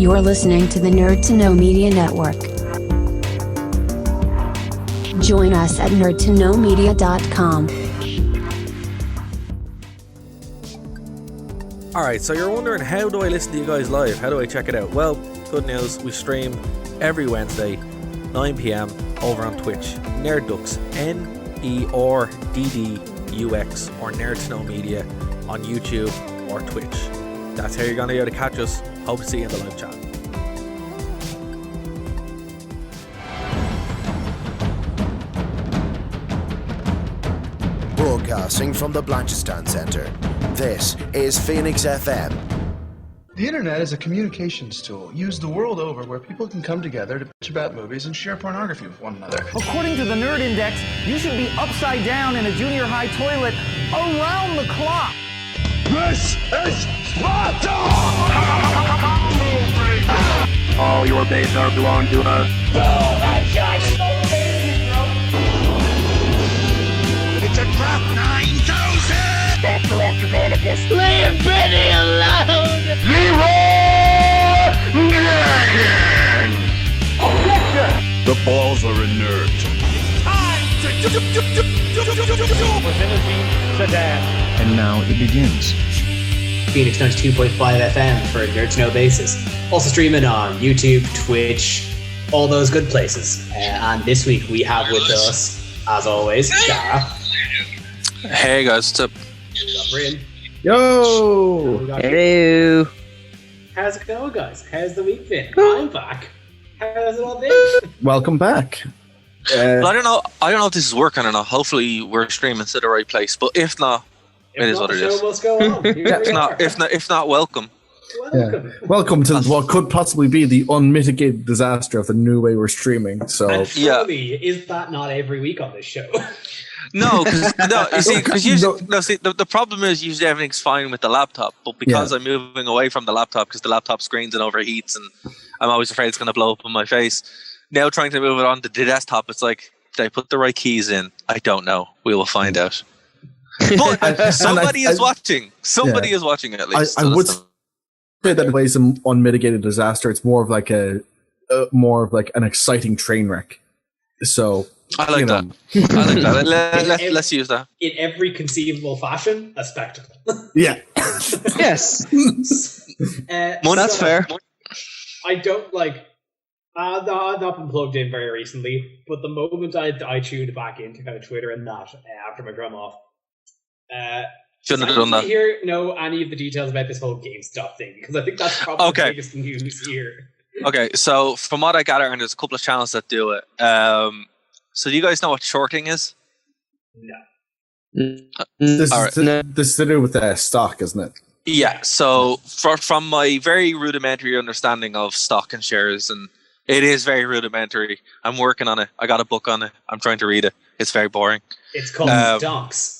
You're listening to the Nerd to Know Media Network. Join us at nerdtoknowmedia.com. Alright, so you're wondering, how do I listen to you guys live? How do I check it out? Well, good news, we stream every Wednesday, 9 p.m, over on Twitch. Nerddux, Nerdddux, or Nerd to Know Media on YouTube or Twitch. That's how you're going to be able to catch us. Hope to see you in the live chat. Broadcasting from the Blanchistan Centre, this is Phoenix FM. The internet is a communications tool used the world over where people can come together to bitch about movies and share pornography with one another. According to the Nerd Index, you should be upside down in a junior high toilet around the clock. This is Sparta! All your days are belong to us. It's a drop 9,000! Stop talking all of us. Leave Benny alone! Leroy Dragon! Objection! The balls are inert. Time to Sedan. And now it begins. Phoenix 92.5 FM for a Nerd to Know basis. Also streaming on YouTube, Twitch, all those good places. And this week we have with us, as always, Dara. Hey guys, what's up? Bryn. Yo! Hello! How's it going, guys? How's the week been? I'm back. How's it all been? Welcome back. Well, I don't know if this is working or not. Hopefully we're streaming to the right place, but if not, it is what it is. Must go on. If not, welcome. Yeah. Welcome to what could possibly be the unmitigated disaster of the new way we're streaming. So, and truly, is that not every week on this show? No, because the problem is usually everything's fine with the laptop, but because I'm moving away from the laptop because the laptop screens and overheats, and I'm always afraid it's going to blow up in my face. Now trying to move it on to the desktop, it's like, did I put the right keys in? I don't know. We will find out. But somebody is watching. Somebody is watching at least. I would say that in ways of unmitigated disaster, it's more of like an exciting train wreck. So I like that. I like that. Let's use that. In every conceivable fashion, a spectacle. Yeah. Yes. That's fair. I don't like. I've not been plugged in very recently, but the moment I tuned back into kind of Twitter and that after my drum off, shouldn't have done that. Know any of the details about this whole GameStop thing, because I think that's probably the biggest news here. Okay, so from what I gather, and there's a couple of channels that do it. So do you guys know what shorting is? No. This is to do with stock, isn't it? Yeah. So from my very rudimentary understanding of stock and shares, and it is very rudimentary. I'm working on it. I got a book on it. I'm trying to read it. It's very boring. It's called Stonks.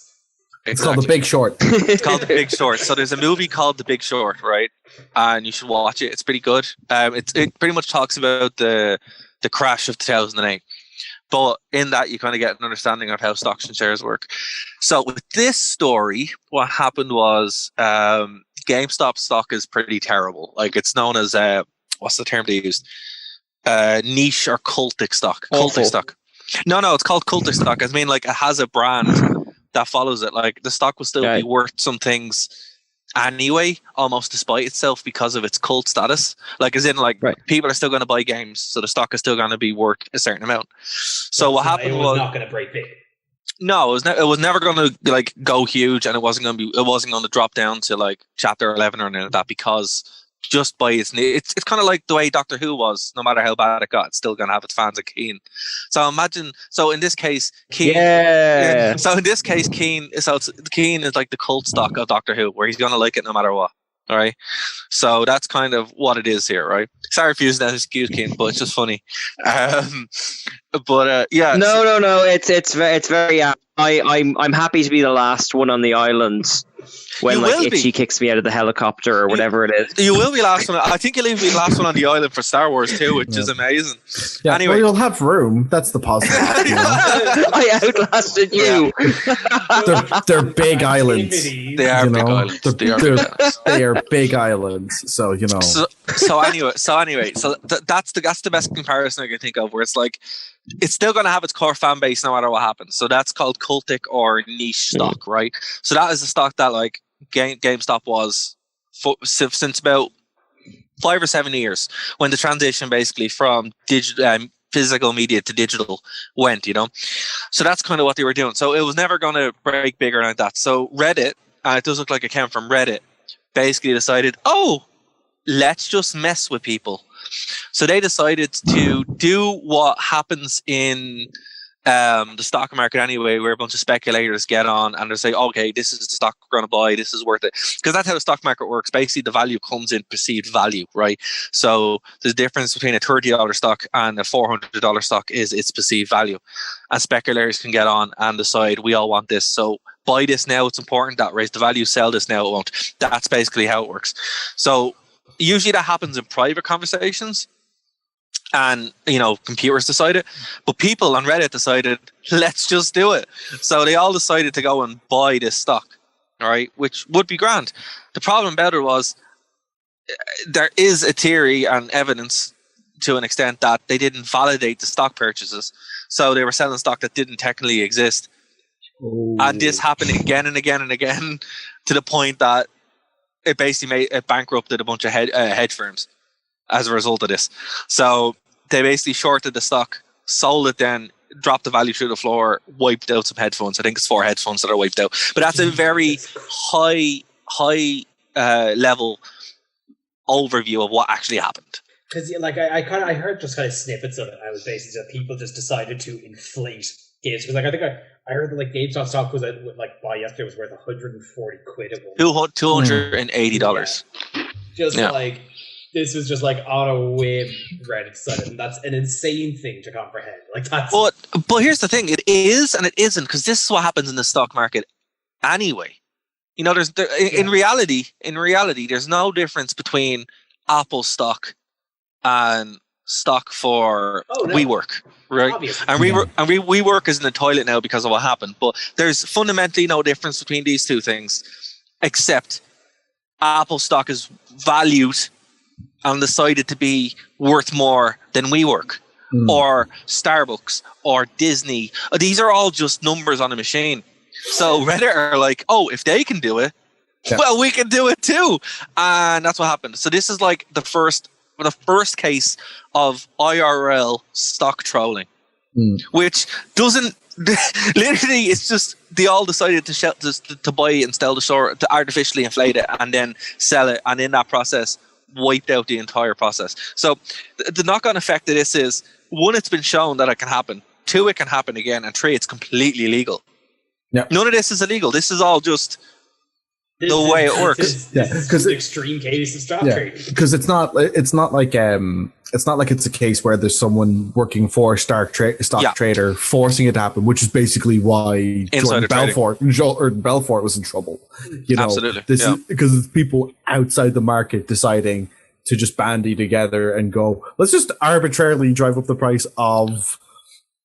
It's called The Big Short. It's called The Big Short. So there's a movie called The Big Short, right? And you should watch it. It's pretty good. It pretty much talks about the crash of 2008. But in that, you kind of get an understanding of how stocks and shares work. So with this story, what happened was GameStop stock is pretty terrible. Like, it's known as, what's the term they used? Niche or cultic stock. Cultic stock. No, it's called cultic stock. I mean, like, it has a brand that follows it. Like, the stock will still be worth some things anyway, almost despite itself, because of its cult status. Like, as in, like, people are still going to buy games, so the stock is still going to be worth a certain amount. So what happened was not going to break big. No, it was never going to like go huge, and it wasn't going to drop down to like chapter 11 or anything like that, because just by it's kind of like the way Doctor Who was. No matter how bad it got, it's still going to have its fans of Keen. So imagine. So in this case, Keen. Yeah. So in this case, Keen is like the cult stock of Doctor Who, where he's going to like it no matter what. All right. So that's kind of what it is here, right? Sorry for using that excuse, Keen, but it's just funny. Yeah. No. It's very. I'm happy to be the last one on the island When You like will be. Itchy kicks me out of the helicopter or whatever it is. You will be last one. I think you'll even be last one on the island for Star Wars too, which is amazing. Yeah, Anyway, well, you'll have room. That's the positive. You know? I outlasted you. They're big islands. they are big islands. They are big islands. So you know. So anyway, that's the best comparison I can think of. Where it's like, it's still going to have its core fan base no matter what happens. So that's called cultic or niche stock, right? So that is the stock that like GameStop was since about 5 or 7 years, when the transition basically from physical media to digital went, you know. So that's kind of what they were doing. So it was never going to break bigger like that. So Reddit, it does look like it came from Reddit, basically decided, oh, let's just mess with people. So they decided to do what happens in the stock market anyway, where a bunch of speculators get on and they say, okay, this is the stock we're going to buy, this is worth it. Because that's how the stock market works. Basically, the value comes in perceived value, right? So the difference between a $30 stock and a $400 stock is its perceived value. And speculators can get on and decide, we all want this, so buy this now, it's important, that raise the value, sell this now, it won't. That's basically how it works. So usually that happens in private conversations, and you know, computers decide it, but people on Reddit decided, let's just do it. So they all decided to go and buy this stock, all right, which would be grand. The problem about it was there is a theory and evidence to an extent that they didn't validate the stock purchases, so they were selling stock that didn't technically exist. And this happened again and again and again, to the point that it basically bankrupted a bunch of hedge firms as a result of this. So they basically shorted the stock, sold it, then dropped the value through the floor, wiped out some hedge funds. I think it's 4 hedge funds that are wiped out. But that's a very high level overview of what actually happened. Because like I heard just kind of snippets of it. I was basically that people just decided to inflate games. Because like I think I heard that like GameStop stock was by yesterday was worth 140 quid. $280. Yeah. Like, this was just like on a whim, Reddit decided, and that's an insane thing to comprehend. Like that's. But here's the thing: it is and it isn't, because this is what happens in the stock market anyway. You know, in reality, there's no difference between Apple stock and stock for WeWork, right? Obviously. And WeWork is in the toilet now because of what happened. But there's fundamentally no difference between these two things, except Apple stock is valued and decided to be worth more than WeWork or Starbucks or Disney. These are all just numbers on a machine. So Reddit are like, oh, if they can do it, well, we can do it too. And that's what happened. So this is like the first case of IRL stock trolling, which doesn't literally, it's just they all decided to buy and sell the store, to artificially inflate it and then sell it, and in that process wiped out the entire process. So the knock-on effect of this is, 1, it's been shown that it can happen, 2, it can happen again, and 3, it's completely legal. None of this is illegal. This is all just the way it works. Because an extreme case of stock trading. Because it's not like it's a case where there's someone working for a stock trader forcing it to happen, which is basically why Jordan Belfort was in trouble. You know, absolutely. This is because it's people outside the market deciding to just bandy together and go, let's just arbitrarily drive up the price of,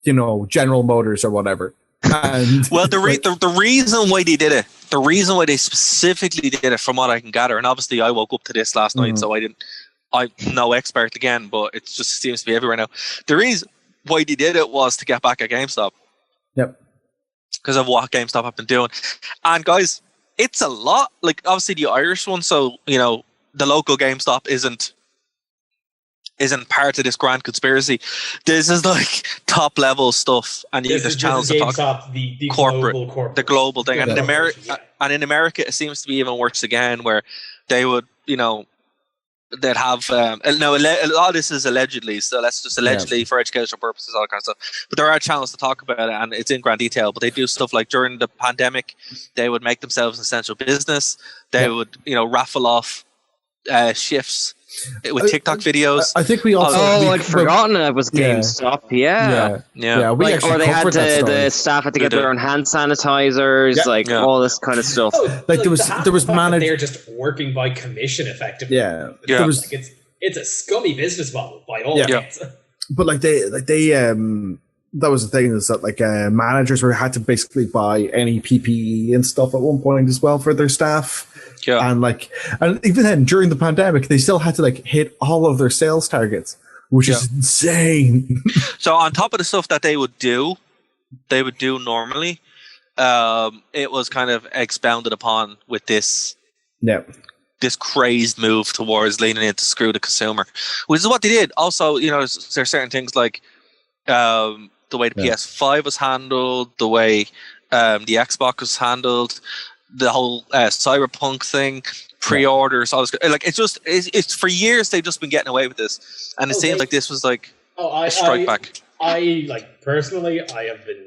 you know, General Motors or whatever. And well, the reason why they did it, the reason why they specifically did it, from what I can gather, and obviously I woke up to this last night, so I'm no expert again, but it just seems to be everywhere now. The reason why they did it was to get back at GameStop. Yep. Because of what GameStop have been doing. And guys, it's a lot. Like, obviously the Irish one, so, you know, the local GameStop isn't part of this grand conspiracy. This is like top level stuff, and there's channels to talk the corporate, the global thing. And in America, it seems to be even worse again, where they would, you know, they'd have no, a lot of this is allegedly, so that's just allegedly for educational purposes, all that kind of stuff. But there are channels to talk about it, and it's in grand detail. But they do stuff like during the pandemic, they would make themselves an essential business. They would, you know, raffle off shifts with TikTok videos. I think we also. I'd forgotten it was GameStop. Yeah. We actually or they had the staff had to get their own hand sanitizers, all this kind of stuff. Like there was managed. They're just working by commission, effectively. Yeah. There was. Like it's a scummy business model by all means. But they that was the thing, is that like managers had to basically buy any PPE and stuff at one point as well for their staff. Yeah. And even then during the pandemic, they still had to like hit all of their sales targets, which is insane. So on top of the stuff that they would do normally, it was kind of expounded upon with this crazed move towards leaning into screw the consumer, which is what they did. Also, there's certain things like the way the PS5 was handled, the way the Xbox was handled, the whole cyberpunk thing, pre-orders, all this. Like it's for years they've just been getting away with this, and it seems like this was like a strike back. I personally, I have been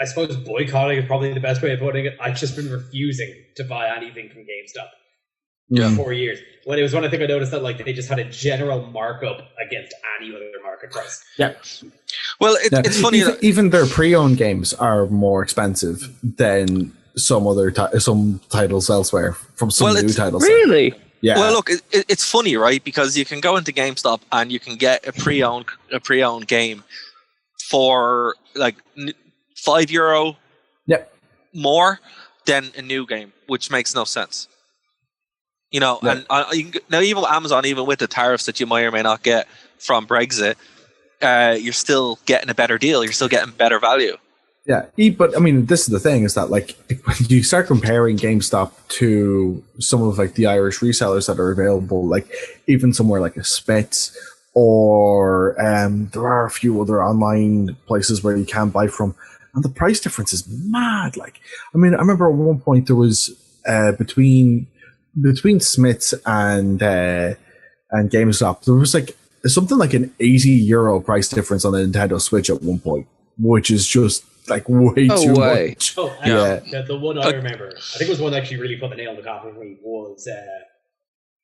I suppose boycotting is probably the best way of putting it. I've just been refusing to buy anything from GameStop for 4 years. When it was one, I think I noticed that they just had a general markup against any other market price. Yeah. Well, it's funny. Even their pre-owned games are more expensive than some other some titles elsewhere from some new titles. Really? Yeah. Well, look, it's funny, right? Because you can go into GameStop and you can get a pre-owned game for like €5 more than a new game, which makes no sense. And now even with Amazon, even with the tariffs that you may or may not get from Brexit, you're still getting a better deal. You're still getting better value. Yeah, but I mean, this is the thing: is that like when you start comparing GameStop to some of like the Irish resellers that are available, like even somewhere like a Smiths, or there are a few other online places where you can buy from, and the price difference is mad. Like, I mean, I remember at one point there was between Smiths and GameStop, there was like something like an €80 price difference on the Nintendo Switch at one point, which is just like way too much. Oh, yeah. The one I remember, I think it was one that actually really put the nail in the coffin for me, was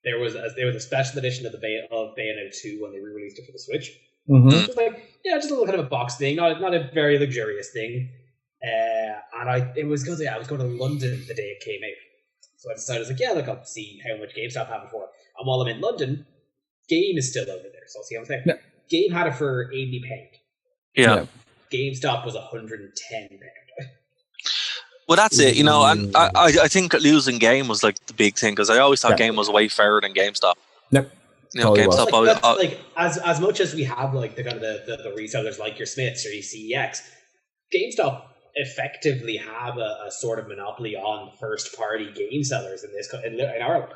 there was a special edition of Bayonetta 2 when they re-released it for the Switch. Mm-hmm. It was like, just a little kind of a box thing, not a very luxurious thing. And it was because I was going to London the day it came out. So I decided, I'll see how much GameStop have it for. And while I'm in London, Game is still over there, so I'll see how much they have. Game had it for £80. Yeah. GameStop was £110. Well, that's it, and I think losing Game was like the big thing, because I always thought Game was way fairer than GameStop. Yep. GameStop. As much as we have like the kind of the resellers like your Smiths or your CEX, GameStop effectively have a sort of monopoly on first party game sellers in Ireland.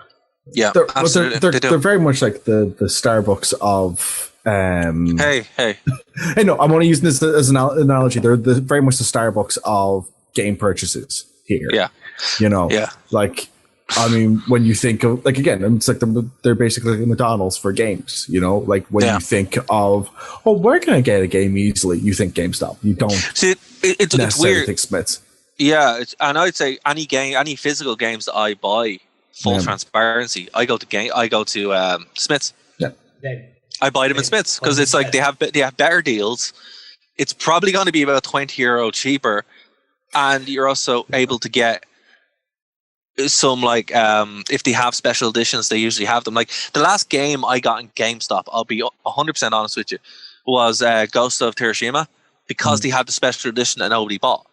Yeah, they're very much like the Starbucks of. Hey! Hey, no, I'm only using this as an analogy. They're very much the Starbucks of game purchases here. Yeah, like. I mean, when you think of, like, again, it's like they're basically like McDonald's for games, like when you think of, where can I get a game easily? You think GameStop. You don't it's necessarily weird. think Smiths. Yeah, and I'd say any physical games that I buy, full transparency, I go to Smiths. Yeah. I buy them in Smiths because it's like they have better deals. It's probably going to be about €20 cheaper, and you're also able to get some like if they have special editions, they usually have them. Like the last game I got in GameStop, I'll be 100% honest with you, was Ghost of Tsushima, because they had the special edition that nobody bought,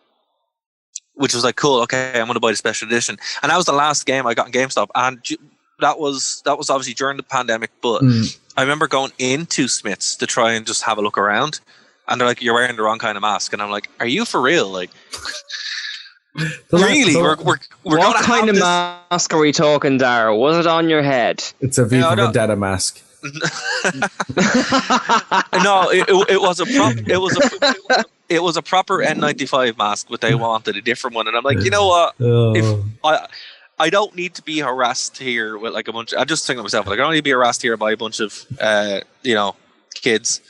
which was like, cool, okay, I'm going to buy the special edition. And that was the last game I got in GameStop, and that was obviously during the pandemic. But I remember going into Smiths to try and just have a look around, and they're like, "You're wearing the wrong kind of mask," and I'm like, "Are you for real?" Like. Really? We're what kind of mask are we talking, Dara? Was it on your head? It's a V for Vendetta mask. No, it was a proper N95 mask, but they wanted a different one, and I'm like, you know what? If I don't need to be harassed here with like a bunch. I just think of myself, like I don't need to be harassed here by a bunch of kids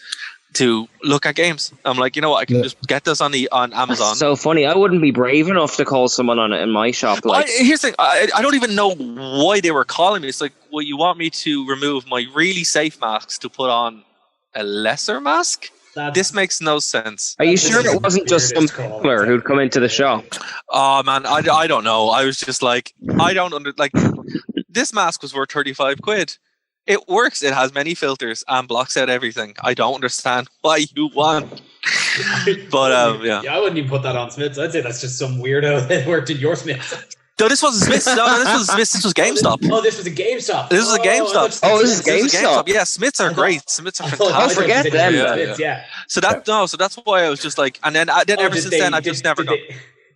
to look at games. I'm like, you know what? I can just get this on Amazon. That's so funny. I wouldn't be brave enough to call someone on it in my shop. Like, here's the thing. I don't even know why they were calling me. It's like, well, you want me to remove my really safe masks to put on a lesser mask? This makes no sense. Are you sure it wasn't just some peddler who'd come into the shop? Oh man, I don't know. I was just like, this mask was worth 35 quid. It works. It has many filters and blocks out everything. I don't understand why you want. But yeah, I wouldn't even put that on Smiths. I'd say that's just some weirdo that worked in your Smiths. No, this wasn't Smiths. No, this wasn't Smiths. This was GameStop. Oh, this was a GameStop. This was a GameStop. This is GameStop. Yeah, Smiths are great. Smiths are fantastic. Forget them. Yeah. So that's why I was just like, and then ever since then I've just never gone.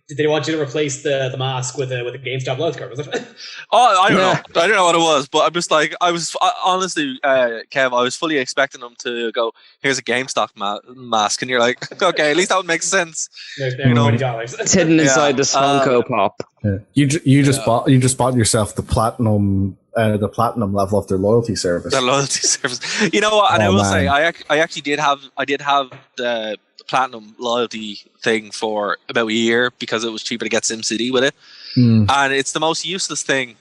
Did they want you to replace the mask with a GameStop loyalty card? Was it? Oh, I don't know. I don't know what it was, but I'm just like, honestly, Kev, I was fully expecting them to go, here's a GameStop mask, and you're like, okay, at least that would make sense. There's $20. It's hidden inside the Funko Pop. Yeah. You just bought yourself the platinum level of their loyalty service. The loyalty service. You know what? And I will say, I actually did have the platinum loyalty thing for about a year because it was cheaper to get SimCity with it, and it's the most useless thing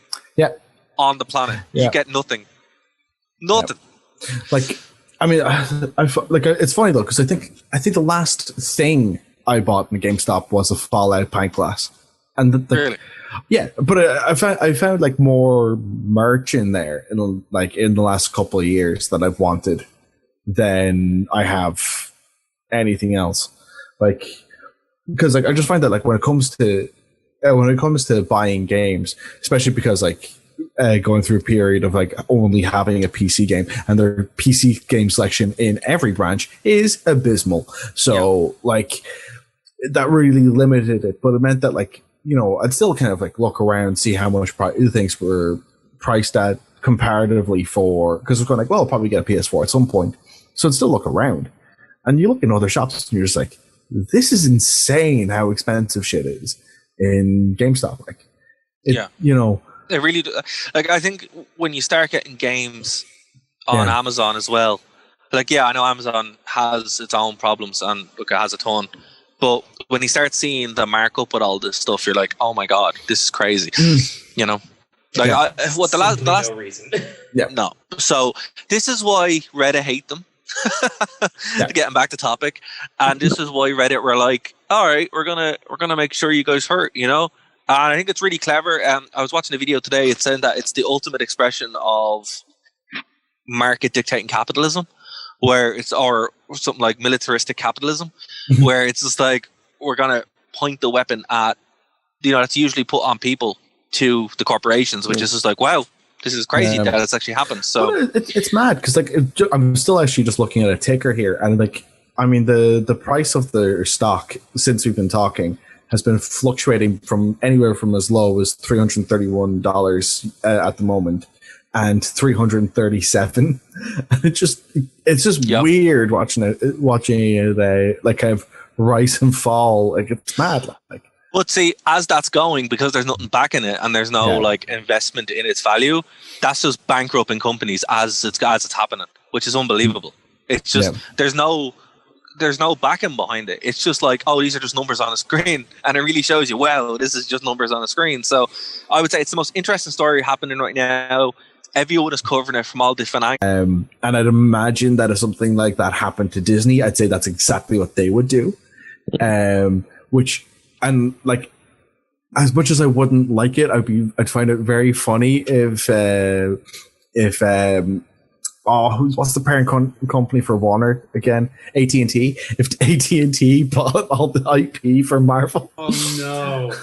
on the planet. You get nothing. Like, I mean, it's funny though, because I think the last thing I bought in GameStop was a Fallout pint glass, and really, yeah, but I found like more merch in there in the last couple of years that I've wanted than I have anything else. Like, because like I just find that like when it comes to buying games, especially because like going through a period of like only having a PC game, and their PC game selection in every branch is abysmal. So like that really limited it, but it meant that like, you know, I'd still kind of like look around, see how much things were priced at comparatively for, because it's going like, well, I'll probably get a PS4 at some point. So I'd still look around. And you look in other shops and you're just like, this is insane how expensive shit is in GameStop. Like, you know. It really, like, I think when you start getting games on Amazon as well, like, I know Amazon has its own problems and look, it has a ton. But when you start seeing the markup with all this stuff, you're like, oh my God, this is crazy. You know? Like, the last no reason. No. So this is why Reddit hate them. Getting back to topic, and this is why Reddit were like, all right, we're gonna make sure you guys hurt, you know. And I think it's really clever. I was watching a video today. It's saying that it's the ultimate expression of market dictating capitalism, where it's or something like militaristic capitalism, where it's just like we're gonna point the weapon at, you know, that's usually put on people to the corporations, which is just like, wow. This is crazy that it's actually happened. So it's mad because like I'm still actually just looking at a ticker here, and like I mean the price of their stock since we've been talking has been fluctuating from anywhere from as low as $331 at the moment, and $337. And it's just weird watching it like kind of rise and fall. Like it's mad. Like. But see, as that's going, because there's nothing backing it and there's no like investment in its value, that's just bankrupting companies as it's happening, which is unbelievable. It's just there's no backing behind it. It's just like, oh, these are just numbers on a screen, and it really shows you, wow, this is just numbers on a screen. So I would say it's the most interesting story happening right now. Everyone is covering it from all different angles. And I'd imagine that if something like that happened to Disney, I'd say that's exactly what they would do. And like, as much as I wouldn't like it, I'd find it very funny if what's the parent company for Warner again? AT&T. If AT&T bought all the IP for Marvel. Oh no.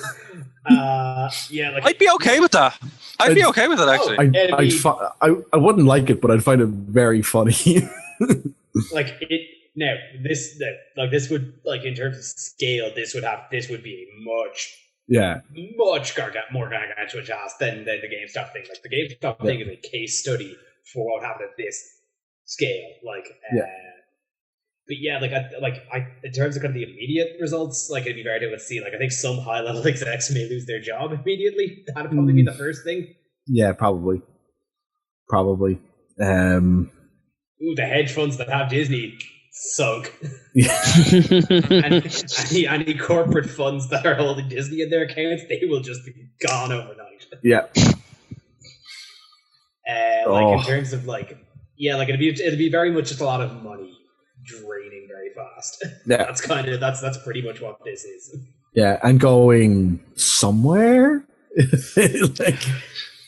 Like, I'd be okay with that. I'd be okay with it actually. I wouldn't like it, but I'd find it very funny. Like it. Now, this would, like, in terms of scale, this would be much more gargantuan task than the GameStop thing. Like, the GameStop thing is a case study for what happened at this scale. Like, but in terms of kind of the immediate results, like, it'd be very difficult to see. Like, I think some high-level execs may lose their job immediately. That'd probably be the first thing. Yeah, probably. Ooh, the hedge funds that have Disney Sunk. Yeah. Any corporate funds that are holding Disney in their accounts, they will just be gone overnight. Yeah. In terms of it'd be very much just a lot of money draining very fast. Yeah. That's pretty much what this is. Yeah, and going somewhere?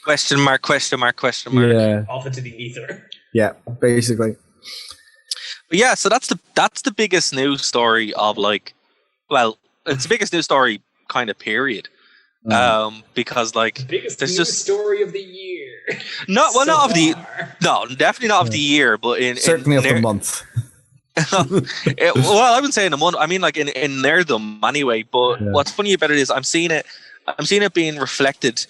Question mark. Yeah. Off into the ether. Yeah, basically. But yeah, so that's the biggest news story of it's the biggest news story kind of period. Because the biggest news story of the year. Definitely not of the year, but certainly of the month. I wouldn't say in a month. I mean, like in nerdom anyway. But what's funny about it is I'm seeing it being reflected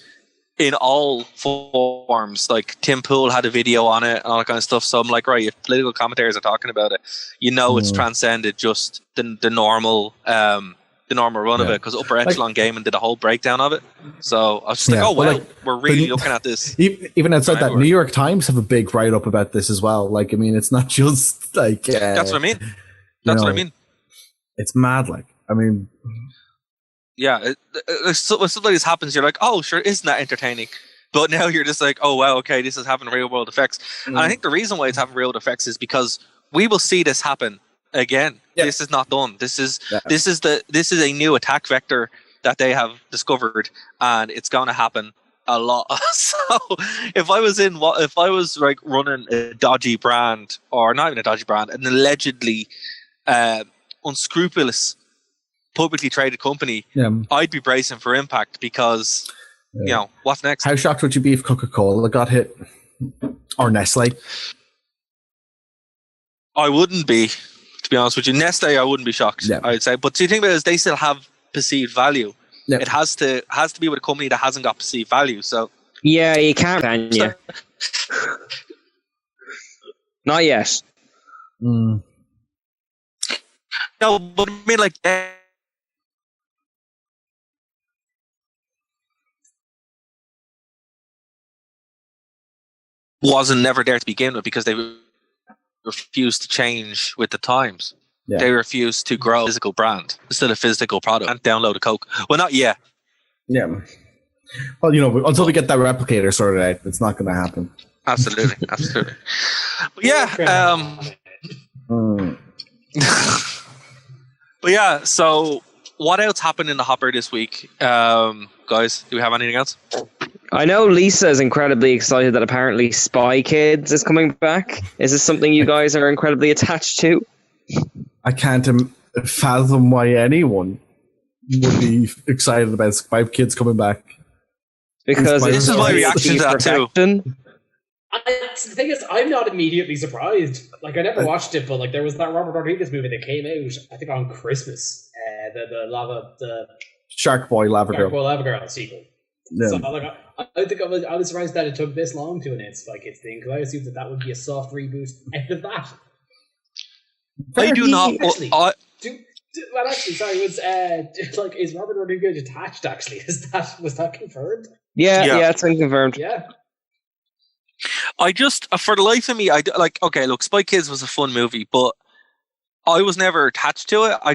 in all forms. Like Tim Pool had a video on it and all that kind of stuff. So I'm like, right, if political commentators are talking about it, it's transcended just the normal run of it, because Upper Echelon Gaming did a whole breakdown of it. So I was just we're really looking at this. Even outside that, New York Times have a big write up about this as well. Like, I mean, it's not just like that's what I mean. That's what I mean. It's mad. Like, I mean, yeah. When something like this happens, you're like, oh, sure, isn't that entertaining? But now you're just like, oh wow, okay, this is having real world effects. And I think the reason why it's having real world effects is because we will see this happen again. This is not done. This is a new attack vector that they have discovered, and it's going to happen a lot. So if I was like running a dodgy brand, or not even a dodgy brand, an allegedly unscrupulous publicly traded company, I'd be bracing for impact, because what's next? How shocked would you be if Coca-Cola got hit, or Nestle? I wouldn't be. To be honest with you, Nestle, I wouldn't be shocked. I'd say, but the thing about it is, they still have perceived value. It has to be with a company that hasn't got perceived value. So yeah, you can't, can you? Not yet. No, but I mean, like, wasn't never there to begin with, because they refused to change with the times. They refused to grow a physical brand. It's still a physical product. And download a Coke. Well, not yet. Yeah. Well, until we get that replicator sorted out, it's not going to happen. Absolutely. But yeah. But yeah, so what else happened in the hopper this week? Guys, do we have anything else? I know Lisa is incredibly excited that apparently Spy Kids is coming back. Is this something you guys are incredibly attached to? I can't fathom why anyone would be excited about Spy Kids coming back. Because this is my reaction to that too. The thing is, I'm not immediately surprised. Like, I never watched it, but like, there was that Robert Rodriguez movie that came out, I think, on Christmas. The Shark Boy Lava Girl. Shark Boy Lava Girl sequel. Yeah. So, like, I think I was surprised that it took this long to announce Spy Kids thing, because I assumed that would be a soft reboot out of that. I do not. Well, actually, sorry. Is Robert Rodriguez attached? Actually, was that confirmed? Yeah, it's been confirmed. Yeah. I just, for the life of me, okay, look, Spy Kids was a fun movie, but I was never attached to it. I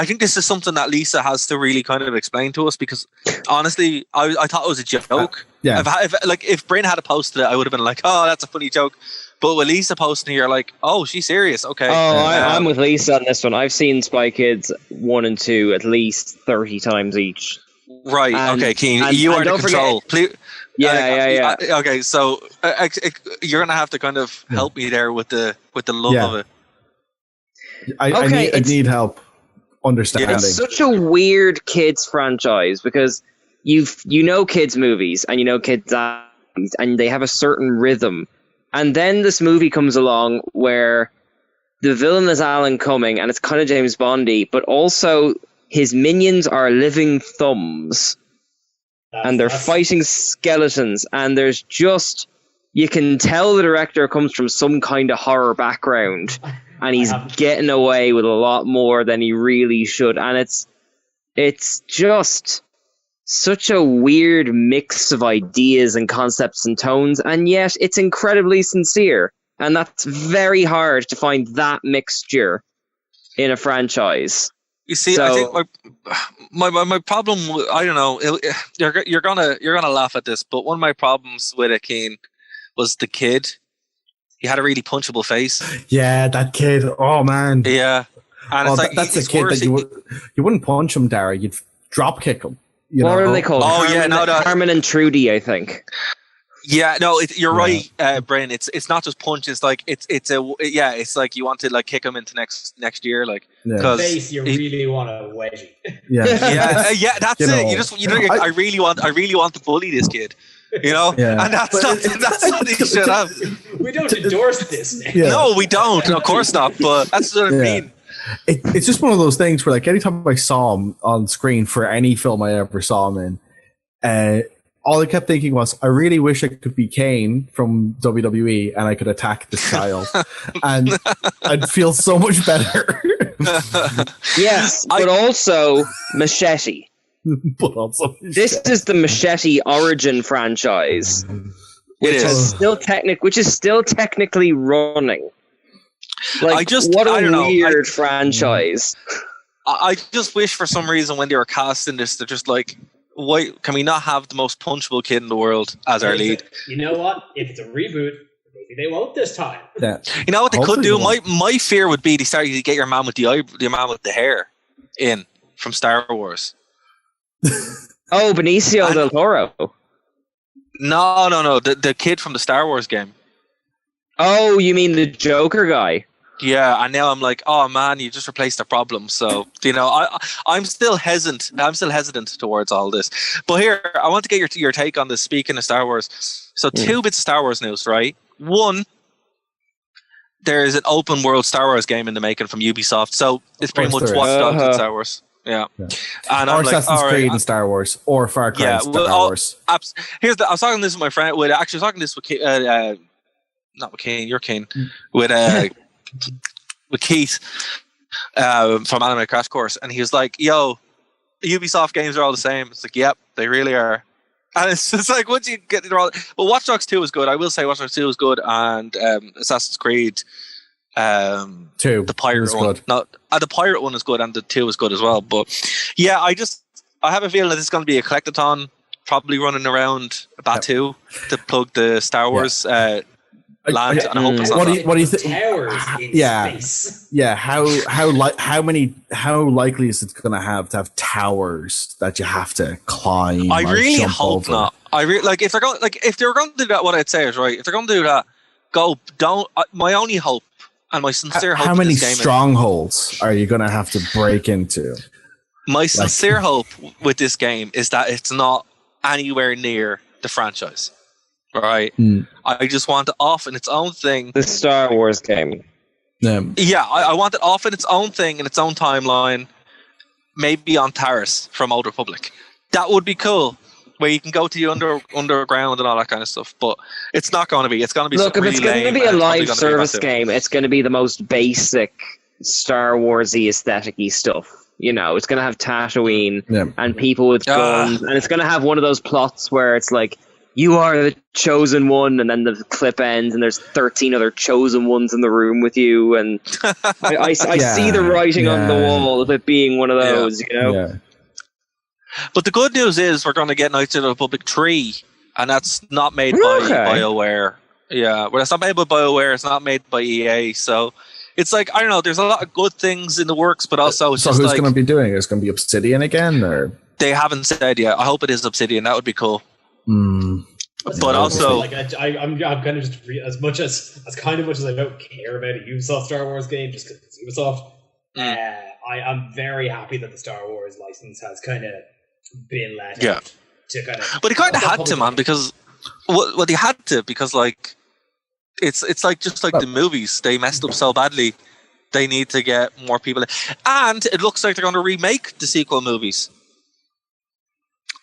think this is something that Lisa has to really kind of explain to us, because honestly, I thought it was a joke. If Bryn had posted it, I would have been like, oh, that's a funny joke. But with Lisa posting it, you're like, oh, she's serious. Okay. Oh, I'm with Lisa on this one. I've seen Spy Kids 1 and 2 at least 30 times each. Right. Okay, Keen, you are in control. Please. Yeah. Okay, so you're gonna have to kind of help me there with the love of it. I need help understanding. It's such a weird kids franchise, because you know kids movies and you know kids actors, and they have a certain rhythm, and then this movie comes along where the villain is Alan Cumming and it's kind of James Bondy, but also his minions are living thumbs. And they're fighting skeletons, and there's just, you can tell the director comes from some kind of horror background, and he's getting away with a lot more than he really should. And it's just such a weird mix of ideas and concepts and tones, and yet it's incredibly sincere. And that's very hard to find that mixture in a franchise. You see, So, I think my problem, I don't know, you're gonna laugh at this, but one of my problems with it, Keen, was the kid. He had a really punchable face. Yeah, that kid. Oh man. Yeah, and it's like that's a kid that you wouldn't punch him, Dara. You'd drop kick him. What are they called? Oh, Carmen and Trudy, I think. Yeah, no, you're right, Brian. It's not just punch. It's like it's like you want to like kick him into next year, like because face you really want to wedgie. Yeah, that's it. I really want to bully this kid, and that's not he should have. We don't endorse this, man. Yeah. No, we don't. Of course not. But that's what I mean. It's just one of those things where, like, anytime I saw him on screen for any film I ever saw him in, all I kept thinking was, I really wish I could be Kane from WWE and I could attack this child, and I'd feel so much better. Yes, but also Machete. This is the Machete Origin franchise, which is still technically running. Like, what a weird franchise. I just wish for some reason when they were casting this, they're just like, why can we not have the most punchable kid in the world as our lead? You know what? If it's a reboot, maybe they won't this time. Yeah. You know what they could do? My fear would be they started to get your man with the man with the hair in from Star Wars. Oh, Benicio del Toro. No. The kid from the Star Wars game. Oh, you mean the Joker guy? Yeah, and now I'm like, oh man, you just replaced the problem. So I'm still hesitant. I'm still hesitant towards all this. But here, I want to get your take on this. Speaking of Star Wars, so 2 bits of Star Wars news, right? One, there is an open world Star Wars game in the making from Ubisoft. So it's pretty much Watch Dogs in Star Wars. Yeah. And or Assassin's Creed in Star Wars, or Far Cry in Star Wars. I was talking this with my friend. Not with Kane. You're Kane. With Keith from Anime Crash Course, and he was like, "Yo, Ubisoft games are all the same." It's like, "Yep, they really are." And it's just like, once you get it all, but Watch Dogs 2 is good. I will say Watch Dogs 2 is good, and Assassin's Creed 2, the pirate one, the pirate one is good, and the 2 is good as well. But yeah, I have a feeling that this is going to be a collectathon, probably running around Batu to plug the Star Wars. Land, and I hope it's not what do you think? Towers in space. Yeah. How likely is it going to have towers that you have to climb? I really hope not. If they're going to do that, what I'd say is right. If they're going to do that, my only hope and my sincere hope. How many strongholds are you going to have to break into? My sincere hope with this game is that it's not anywhere near the franchise. Right, I just want it off in its own thing. The Star Wars game. Yeah, I want it off in its own thing, in its own timeline. Maybe on Taris from Old Republic. That would be cool, where you can go to the underground and all that kind of stuff. But it's not going to be. It's going to be. Look, if it's going to be a live service game, it's going to be the most basic Star Warsy aesthetic-y stuff. It's going to have Tatooine and people with guns, and it's going to have one of those plots where it's like, you are the chosen one, and then the clip ends, and there's 13 other chosen ones in the room with you, and I see the writing on the wall of it being one of those, Yeah. But the good news is we're going to get Knights of the Republic 3, and that's not made by BioWare. Yeah, well, it's not made by BioWare, it's not made by EA, so it's like, I don't know, there's a lot of good things in the works, but also it's so just who's going to be doing it? It's going to be Obsidian again, or? They haven't said yet. I hope it is Obsidian, that would be cool. But also, I'm kind of just as much as I don't care about a Ubisoft Star Wars game, just because it's Ubisoft. I'm very happy that the Star Wars license has kind of been let out to kind of. But he kind of had to, man, because he had to, because like it's like just like the movies, they messed up so badly. They need to get more people in. And it looks like they're going to remake the sequel movies.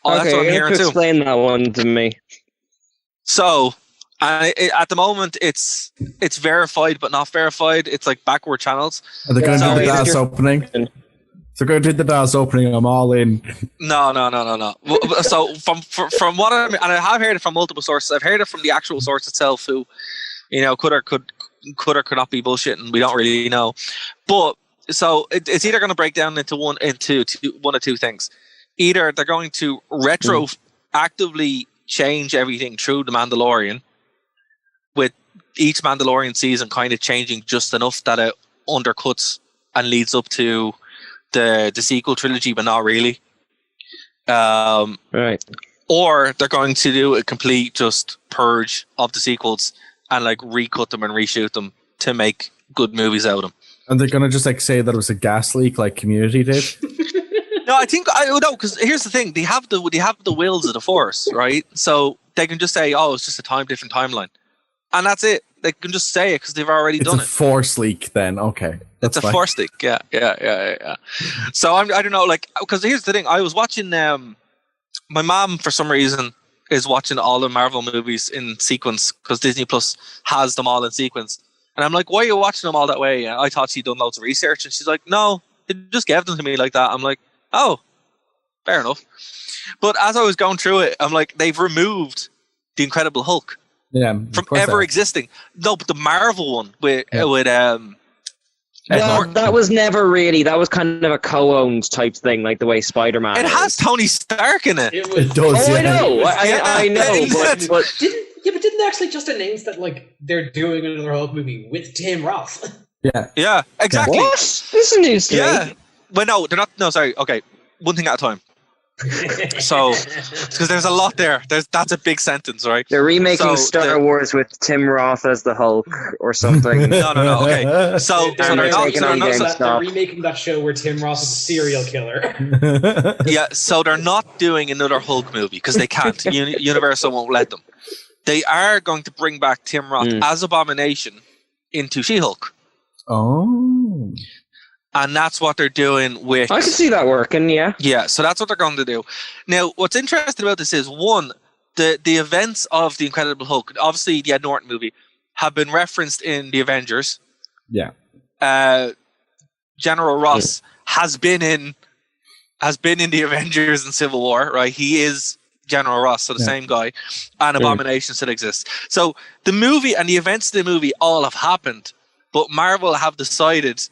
That's what I'm hearing too. Explain that one to me. So, at the moment, it's verified but not verified. It's like backward channels. Are they going to do the DAS opening? They're going to do the DAS opening. I'm all in. No. So from what I have heard it from multiple sources. I've heard it from the actual source itself, who, could could or could not be bullshit, and we don't really know. But so it's either going to break down into one of two things. Either they're going to actively change everything through the Mandalorian, with each Mandalorian season kind of changing just enough that it undercuts and leads up to the sequel trilogy, but not really. Right. Or they're going to do a complete just purge of the sequels and like recut them and reshoot them to make good movies out of them. And they're going to just like say that it was a gas leak like Community did? No, I don't know, because here's the thing. They have the wills of the Force, right? So they can just say, oh, it's just a different timeline. And that's it. They can just say it because they've already done it. It's a Force leak then. Okay. It's a Force leak. Yeah. So I don't know, like, because here's the thing. I was watching, my mom, for some reason, is watching all the Marvel movies in sequence because Disney Plus has them all in sequence. And I'm like, why are you watching them all that way? And I thought she'd done loads of research. And she's like, no, they just gave them to me like that. I'm like, oh, fair enough. But as I was going through it, I'm like, they've removed the Incredible Hulk from ever existing. No, but the Marvel one with well, that was never really. That was kind of a co-owned type thing, like the way Spider-Man. It has Tony Stark in it. It does. Oh, I know. I know. But didn't they actually just announce that like they're doing another Hulk movie with Tim Roth? Yeah, exactly. What? This is news to me. Well, no, they're not. No, sorry. Okay, one thing at a time. So, because there's a lot there. That's a big sentence, right? They're remaking Star Wars with Tim Roth as the Hulk or something. No. Okay. So they're remaking that show where Tim Roth is a serial killer. Yeah. So they're not doing another Hulk movie because they can't. Universal won't let them. They are going to bring back Tim Roth as Abomination into She-Hulk. Oh. And that's what they're doing with... I can see that working, yeah. Yeah, so that's what they're going to do. Now, what's interesting about this is, one, the events of the Incredible Hulk, obviously the Ed Norton movie, have been referenced in the Avengers. Yeah. General Ross has been in the Avengers and Civil War, right? He is General Ross, so the same guy. And Abomination still exists. So the movie and the events of the movie all have happened, but Marvel have decided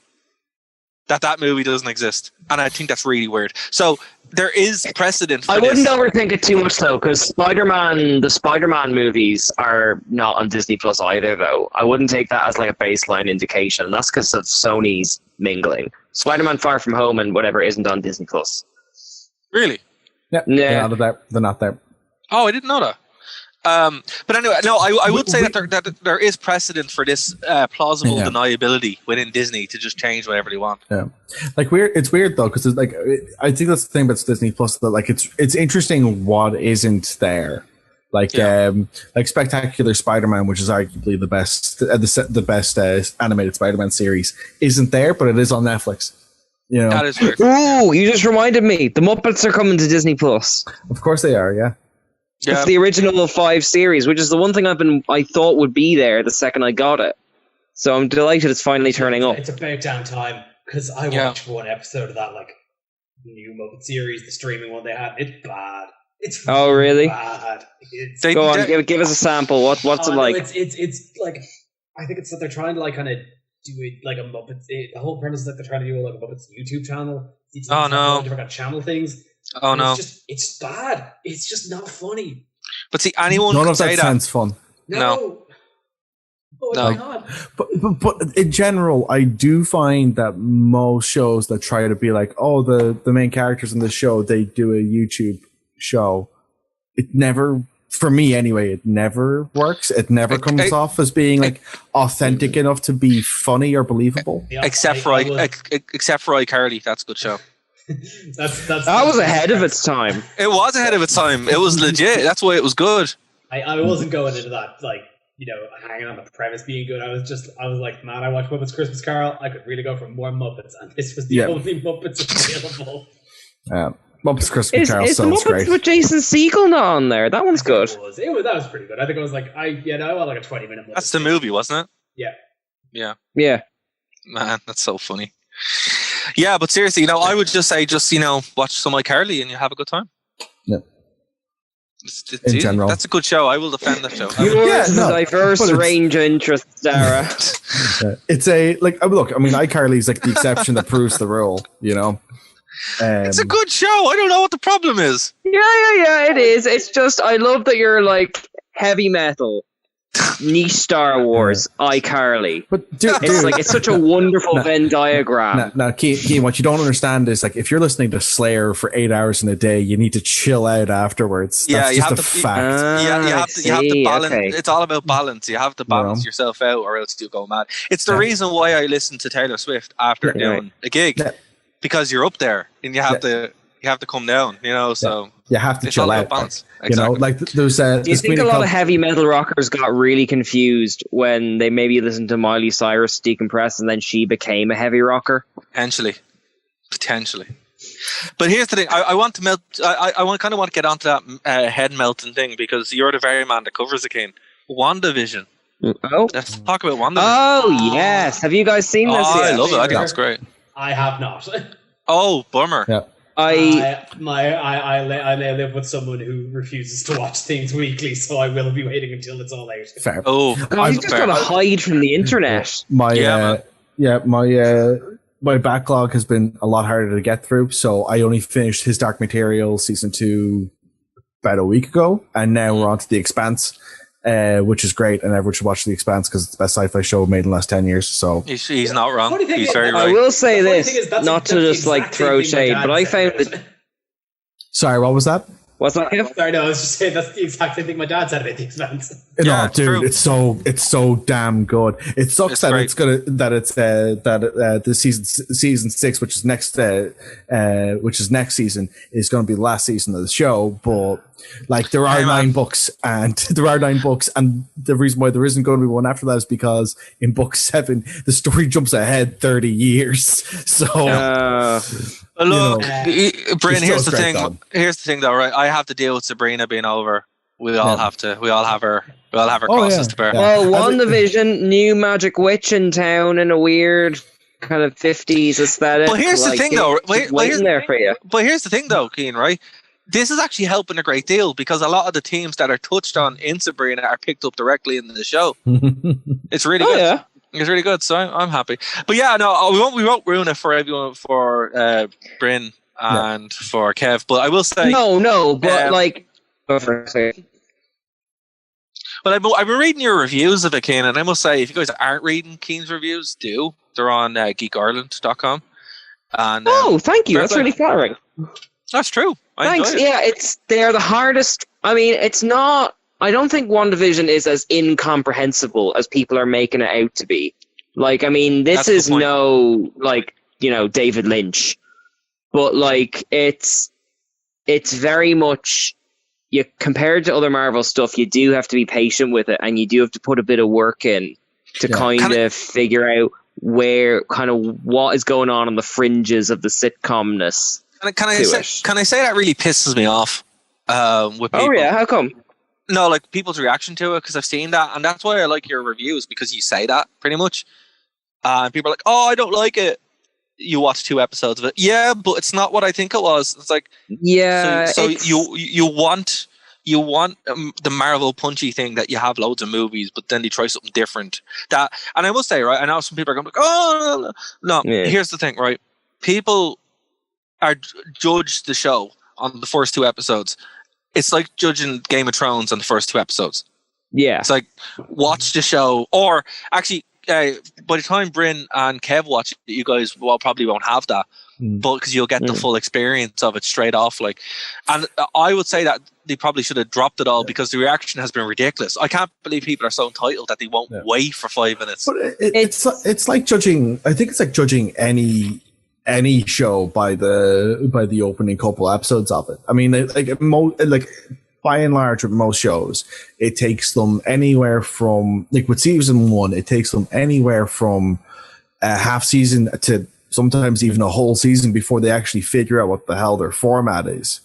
that movie doesn't exist, and I think that's really weird. So there is precedent for I wouldn't overthink it too much though, because the Spider-Man movies are not on Disney Plus either though. I wouldn't take that as like a baseline indication, and that's because of Sony's mingling. Spider-Man Far From Home and whatever isn't on Disney Plus. Really? Yeah. They're not there. Oh, I didn't know that. But anyway, no, I would say that there is precedent for this plausible deniability within Disney to just change whatever they want. Yeah, like it's weird though, because it's like I think that's the thing about Disney Plus, that like it's interesting what isn't there. Like Spectacular Spider-Man, which is arguably the best animated Spider-Man series, isn't there, but it is on Netflix. You know, that is weird. Ooh, you just reminded me. The Muppets are coming to Disney Plus. Of course they are. Yeah. It's the original 5 series, which is the one thing I thought would be there the second I got it. So I'm delighted it's finally turning up. It's about damn time, because I watched one episode of that like new Muppet series, the streaming one they had. It's bad. It's really bad. Go on, give us a sample. What's it like? It's like, I think it's that they're trying to like kind of do it like a Muppet. The whole premise is that they're trying to do like a Muppets YouTube channel. Oh no! Different channel things. Oh no! It's bad. It's just not funny. But see, anyone none could of say that sounds fun. No. Oh, no. God. But in general, I do find that most shows that try to be like, oh, the main characters in the show, they do a YouTube show. It never, for me anyway, it never works. It never comes off as being like authentic enough to be funny or believable. Except for iCarly, that's a good show. That was ahead of its time. It was ahead of its time. It was legit. That's why it was good. I wasn't going into that like, you know, hanging on the premise being good. I was like, man, I watched Muppets Christmas Carol. I could really go for more Muppets, and this was the only Muppets available. Muppets Christmas Carol sounds great. Is the Muppets with Jason Segel not on there? That one's good. That was pretty good. I think it was like I want like a 20-minute. That's the movie, wasn't it? Yeah. Man, that's so funny. Yeah, but seriously, you know, I would just say, watch some iCarly and you have a good time. Yeah. In general, that's a good show. I will defend that show. Diverse range of interests, Sarah. It's a like look. I mean, iCarly's like the exception that proves the rule. You know, it's a good show. I don't know what the problem is. Yeah. It is. It's just I love that you're like heavy metal, niche Star Wars, iCarly. But dude, it's such a wonderful Venn diagram. Now, Keen, what you don't understand is like if you're listening to Slayer for 8 hours in a day, you need to chill out afterwards. That's you just have a to. fact. You have to balance. Okay. It's all about balance. You have to balance yourself out, or else you go mad. It's the reason why I listen to Taylor Swift after doing a gig, because you're up there and you have to come down. You know, so you have to chill out. Balance. You know, like there's. Do you think a lot of heavy metal rockers got really confused when they maybe listened to Miley Cyrus decompress and then she became a heavy rocker? Potentially. But here's the thing: I want to melt. I kind of want to get onto that head melting thing because you're the very man that covers the cane. WandaVision. Oh, let's talk about WandaVision. Oh yes, have you guys seen this? I love it. I think that's great. I have not. Oh, bummer. Yeah. I live with someone who refuses to watch things weekly, so I will be waiting until it's all out. Fair. Oh, he's just got to hide from the internet. My backlog has been a lot harder to get through, so I only finished His Dark Materials season 2 about a week ago, and now we're on to The Expanse, which is great, and everyone should watch The Expanse because it's the best sci-fi show made in the last 10 years. So he's not wrong. He's very right. I will say this, not to just like throw shade, but I found that. Sorry, what was that? What's that? Sorry, no, I was just saying that's the exact same thing my dad said about The Expanse. No, dude, true. It's so damn good. It sucks that it's the season 6, which is next season, is going to be the last season of the show. But like there are 9 books, and the reason why there isn't going to be one after that is because in book 7 the story jumps ahead 30 years. So. Look, Bryn, here's the thing. Here's the thing, though, right? I have to deal with Sabrina being over. We all have to. We all have her crosses to bear. Well, WandaVision, new magic witch in town in a weird kind of 50s aesthetic. But here's the thing, though. Waiting there for you. But here's the thing, though, Keen, right? This is actually helping a great deal because a lot of the themes that are touched on in Sabrina are picked up directly in the show. It's really good. Yeah. It's really good, so I'm happy. But yeah, no, we won't ruin it for everyone, for Bryn and for Kev. But I will say, but like, well, I've been reading your reviews of it, Keen, and I must say, if you guys aren't reading Keen's reviews, do. They're on geekireland.com. And thank you. That's really flattering. That's true. Thanks. Yeah, they're the hardest. I mean, it's not. I don't think WandaVision is as incomprehensible as people are making it out to be. Like, I mean, this is no, like, you know, David Lynch. But, like, it's very much, compared to other Marvel stuff, you do have to be patient with it, and you do have to put a bit of work in to kind of figure out what is going on the fringes of the sitcomness. Can I say that really pisses me off with people? Oh, yeah, how come? No, like people's reaction to it, because I've seen that, and that's why I like your reviews, because you say that pretty much. And people are like, "Oh, I don't like it." You watch 2 episodes of it, yeah, but it's not what I think it was. It's like, yeah. So you want the Marvel punchy thing that you have loads of movies, but then they try something different. And I must say, right, I know some people are going like, "Oh, no." Yeah. Here's the thing, right? People are judge the show on the first 2 episodes. It's like judging Game of Thrones on the first 2 episodes. Yeah. It's like, watch the show. Or, actually, by the time Bryn and Kev watch it, you guys probably won't have that. But because you'll get the full experience of it straight off. And I would say that they probably should have dropped it all because the reaction has been ridiculous. I can't believe people are so entitled that they won't wait for 5 minutes. But it's like judging, I think it's like judging any show by the opening couple episodes of it. I mean, like by and large with most shows, it takes them anywhere from, like with season 1, it takes them anywhere from a half season to sometimes even a whole season before they actually figure out what the hell their format is.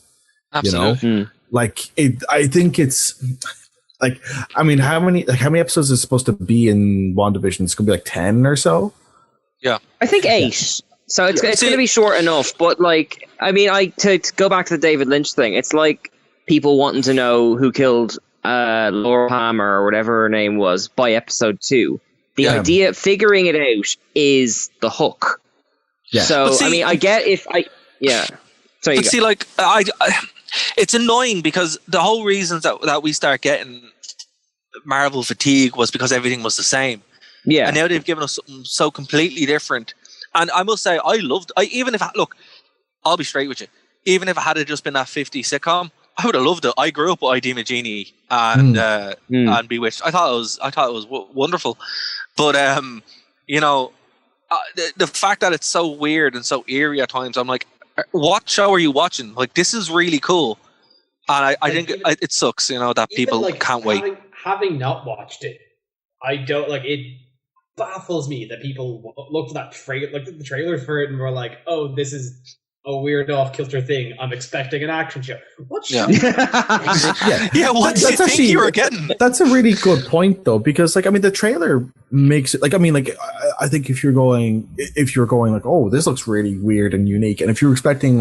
Absolutely. You know? Like I think it's like, I mean, how many episodes is supposed to be in WandaVision? It's gonna be like 10 or so. Yeah, I think 8. So it's going to be short enough, but like, I mean, to go back to the David Lynch thing, it's like people wanting to know who killed Laura Palmer or whatever her name was by episode 2. The idea, figuring it out, is the hook. Yeah. So, see, I mean, I get if I... Yeah. Sorry, but see, like, it's annoying because the whole reasons that we start getting Marvel fatigue was because everything was the same. Yeah. And now they've given us something so completely different. And I must say, look, I'll be straight with you. Even if it had just been that 50s sitcom, I would have loved it. I grew up with ID Magini and Bewitched. I thought it was wonderful. But the fact that it's so weird and so eerie at times, I'm like, what show are you watching? Like, this is really cool. And I think it sucks, that people can't wait. Having not watched it, I don't like it. Baffles me that people looked at the trailers for it and were like, "Oh, this is a weird off-kilter thing. I'm expecting an action show." What? Yeah. What do you think you were getting? That's a really good point, though, because the trailer makes it I think if you're going like, oh, this looks really weird and unique, and if you're expecting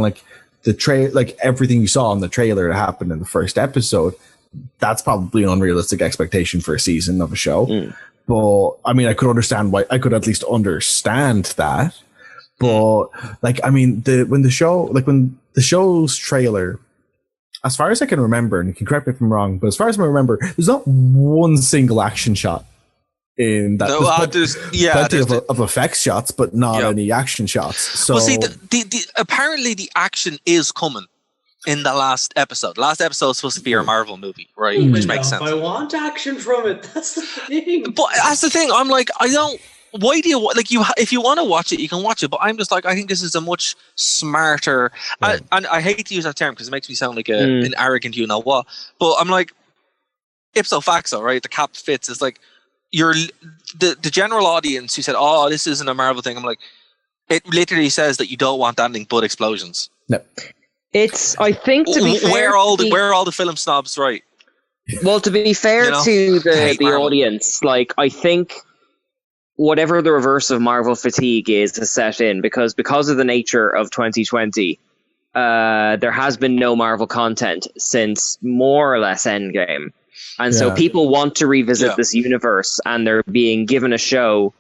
everything you saw in the trailer to happen in the first episode, that's probably an unrealistic expectation for a season of a show. But I could understand why. I could at least understand that. But when the show's trailer, as far as I can remember, and you can correct me if I'm wrong, but as far as I remember, there's not one single action shot in that. There's plenty of effects shots, but not any action shots. So, well, see, apparently the action is coming in the last episode. Last episode is supposed to be a Marvel movie, right? Which makes sense. I want action from it. That's the thing. But that's the thing. I'm like, I don't. Why do you if you want to watch it, you can watch it. But I'm just like, I think this is a much smarter. And I hate to use that term because it makes me sound like an arrogant, what. But I'm like, ipso facto, right? The cap fits. It's like the general audience who said, "Oh, this isn't a Marvel thing." I'm like, it literally says that you don't want anything but explosions. No. I think, to be fair, where are all the film snobs, right? Well, to be fair to the audience, I think whatever the reverse of Marvel fatigue is set in, because of the nature of 2020, there has been no Marvel content since more or less Endgame, and so people want to revisit this universe, and they're being given a show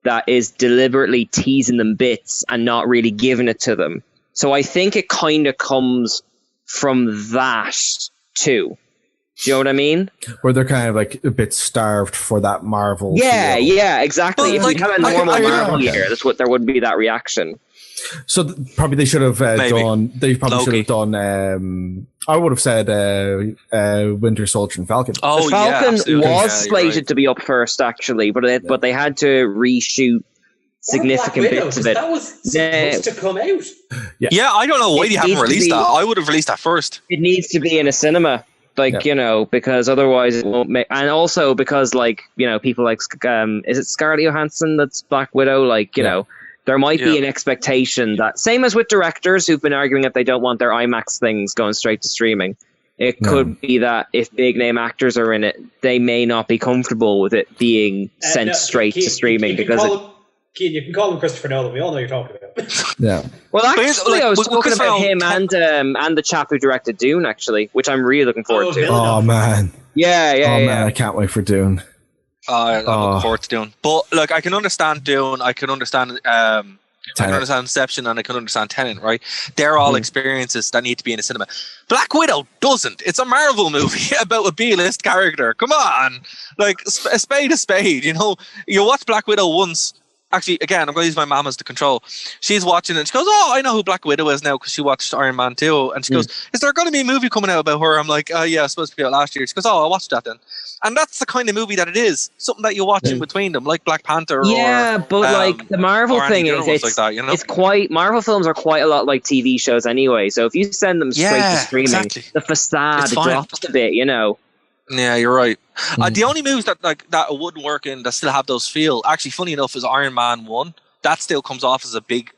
that is deliberately teasing them bits and not really giving it to them. So I think it kind of comes from that too. Do you know what I mean? Where they're kind of a bit starved for that Marvel. Yeah, exactly. But if you have a normal Marvel year, there wouldn't be that reaction. So probably they should have done. They probably should have done. I would have said Winter Soldier and Falcon. Oh, the Falcon was slated to be up first, actually, but they had to reshoot significant bits of it. That was supposed to come out. Yeah, I don't know why they haven't released that. I would have released that first. It needs to be in a cinema. Because otherwise it won't make, and also because people like is it Scarlett Johansson that's Black Widow? There might be an expectation that, same as with directors who've been arguing that they don't want their IMAX things going straight to streaming. It could be that if big name actors are in it, they may not be comfortable with it being sent straight to streaming you can call him Christopher Nolan. We all know you're talking about. Yeah. Well, actually, I was talking about him and the chap who directed Dune, actually, which I'm really looking forward to. Oh man. Yeah. Man, I can't wait for Dune. I'm looking forward to Dune. But I can understand Dune. I can understand. I can understand Inception, and I can understand Tenet. Right? They're all experiences that need to be in a cinema. Black Widow doesn't. It's a Marvel movie about a B-list character. Come on, a spade a spade. You watch Black Widow once. Actually, again, I'm going to use my mom as the control. She's watching it and she goes, "Oh, I know who Black Widow is now," because she watched Iron Man 2. And she goes, "Is there going to be a movie coming out about her?" I'm like, yeah, it's supposed to be out last year. She goes, "Oh, I'll watch that then." And that's the kind of movie that it is. Something that you watch in between them, like Black Panther. But the Marvel thing is, it's quite, Marvel films are quite a lot like TV shows anyway. So if you send them straight to streaming, the facade drops a bit, Yeah, you're right. The only movies that wouldn't work in that still have those feel, actually, funny enough, is Iron Man 1. That still comes off as a big